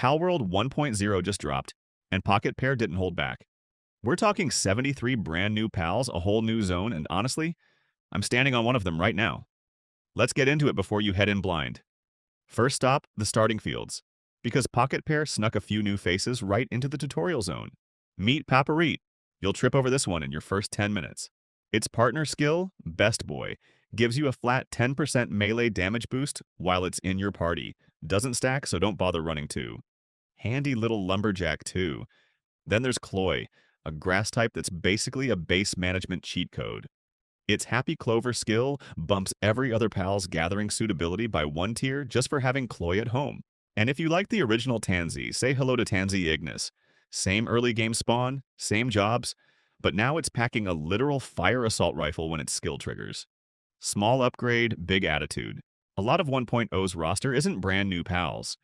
Palworld 1.0 just dropped, and Pocket Pair didn't hold back. We're talking 73 brand new pals, a whole new zone, and honestly, I'm standing on one of them right now. Let's get into it before you head in blind. First stop, the starting fields, because Pocket Pair snuck a few new faces right into the tutorial zone. Meet Paparite. You'll trip over this one in your first 10 minutes. Its partner skill, Best Boy, gives you a flat 10% melee damage boost while it's in your party. Doesn't stack, so don't bother running too. Handy little lumberjack too. Then there's Cloy, a grass type that's basically a base management cheat code. Its Happy Clover skill bumps every other pal's gathering suitability by 1 tier just for having Cloy at home. And if you like the original Tanzee, say hello to Tanzee Ignis. Same early game spawn, same jobs, but now it's packing a literal fire assault rifle when its skill triggers. Small upgrade, big attitude. A lot of 1.0's roster isn't brand new pals.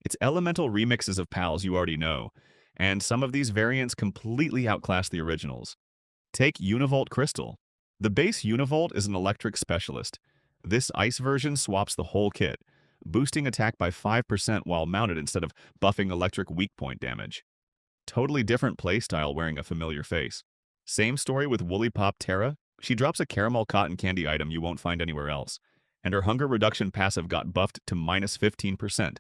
It's elemental remixes of pals you already know, and some of these variants completely outclass the originals. Take Univolt Crystal. The base Univolt is an electric specialist. This ice version swaps the whole kit, boosting attack by 5% while mounted instead of buffing electric weak point damage. Totally different playstyle wearing a familiar face. Same story with Woolypop Terra. She drops a caramel cotton candy item you won't find anywhere else, and her hunger reduction passive got buffed to minus 15%,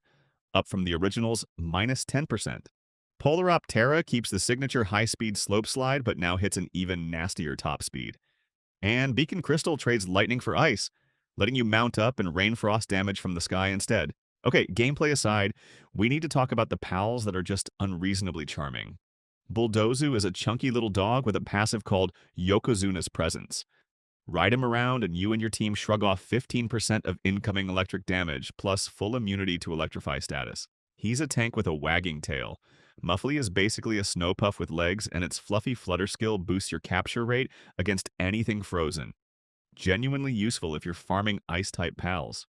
up from the original's minus 10%. Polarop Terra keeps the signature high-speed slope slide but now hits an even nastier top speed. And Beakon Crystal trades lightning for ice, letting you mount up and rain frost damage from the sky instead. Okay, gameplay aside, we need to talk about the pals that are just unreasonably charming. Bulldozu is a chunky little dog with a passive called Yokozuna's Presence. Ride him around and you and your team shrug off 15% of incoming electric damage, plus full immunity to electrify status. He's a tank with a wagging tail. Muffly is basically a snow puff with legs, and its fluffy flutter skill boosts your capture rate against anything frozen. Genuinely useful if you're farming ice-type pals.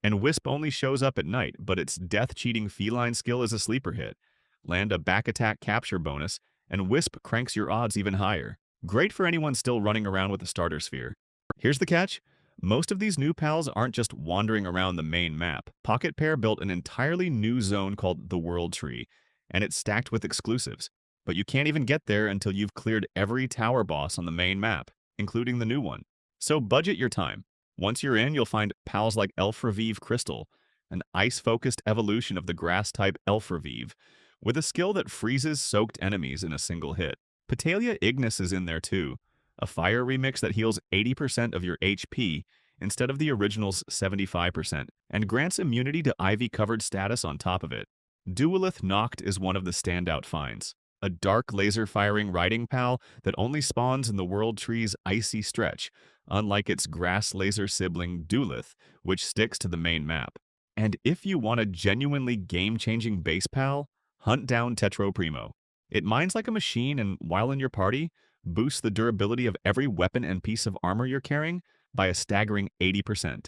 And Whisp only shows up at night, but its death-cheating feline skill is a sleeper hit. Land a back attack capture bonus, and Whisp cranks your odds even higher. Great for anyone still running around with the starter sphere. Here's the catch. Most of these new pals aren't just wandering around the main map. Pocket Pair built an entirely new zone called the World Tree, and it's stacked with exclusives. But you can't even get there until you've cleared every tower boss on the main map, including the new one. So budget your time. Once you're in, you'll find pals like Elphroveve Crystal, an ice-focused evolution of the grass-type Elphroveve, with a skill that freezes soaked enemies in a single hit. Petalia Ignis is in there too, a fire remix that heals 80% of your HP instead of the original's 75%, and grants immunity to ivy-covered status on top of it. Dualith Noct is one of the standout finds, a dark laser-firing riding pal that only spawns in the World Tree's icy stretch, unlike its grass laser sibling Dualith, which sticks to the main map. And if you want a genuinely game-changing base pal, hunt down Tetro Primo. It mines like a machine and, while in your party, boosts the durability of every weapon and piece of armor you're carrying by a staggering 80%.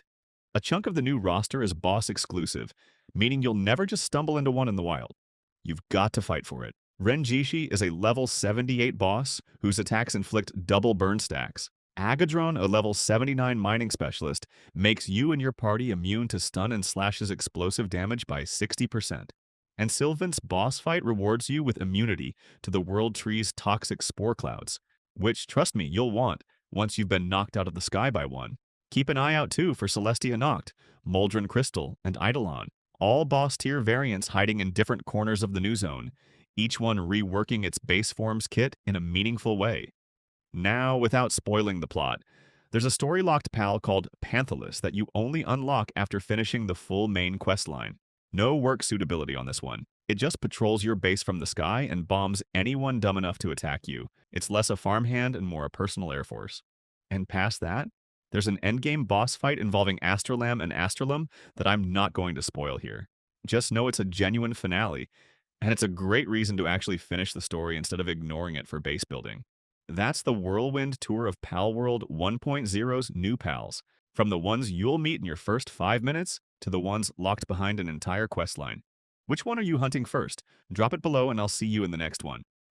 A chunk of the new roster is boss exclusive, meaning you'll never just stumble into one in the wild. You've got to fight for it. Renjishi is a level 78 boss whose attacks inflict double burn stacks. Agodron, a level 79 mining specialist, makes you and your party immune to stun and slashes explosive damage by 60%. And Sylvent's boss fight rewards you with immunity to the World Tree's toxic spore clouds, which, trust me, you'll want once you've been knocked out of the sky by one. Keep an eye out too for Celestia Noct, Moldron Crystal, and Idolon, all boss tier variants hiding in different corners of the new zone, each one reworking its base forms kit in a meaningful way. Now, without spoiling the plot, there's a story-locked pal called Panthalus that you only unlock after finishing the full main questline. No work suitability on this one. It just patrols your base from the sky and bombs anyone dumb enough to attack you. It's less a farmhand and more a personal air force. And past that, there's an endgame boss fight involving Astralam and Astralum that I'm not going to spoil here. Just know it's a genuine finale, and it's a great reason to actually finish the story instead of ignoring it for base building. That's the whirlwind tour of Palworld 1.0's new pals, from the ones you'll meet in your first 5 minutes to the ones locked behind an entire questline. Which one are you hunting first? Drop it below and I'll see you in the next one.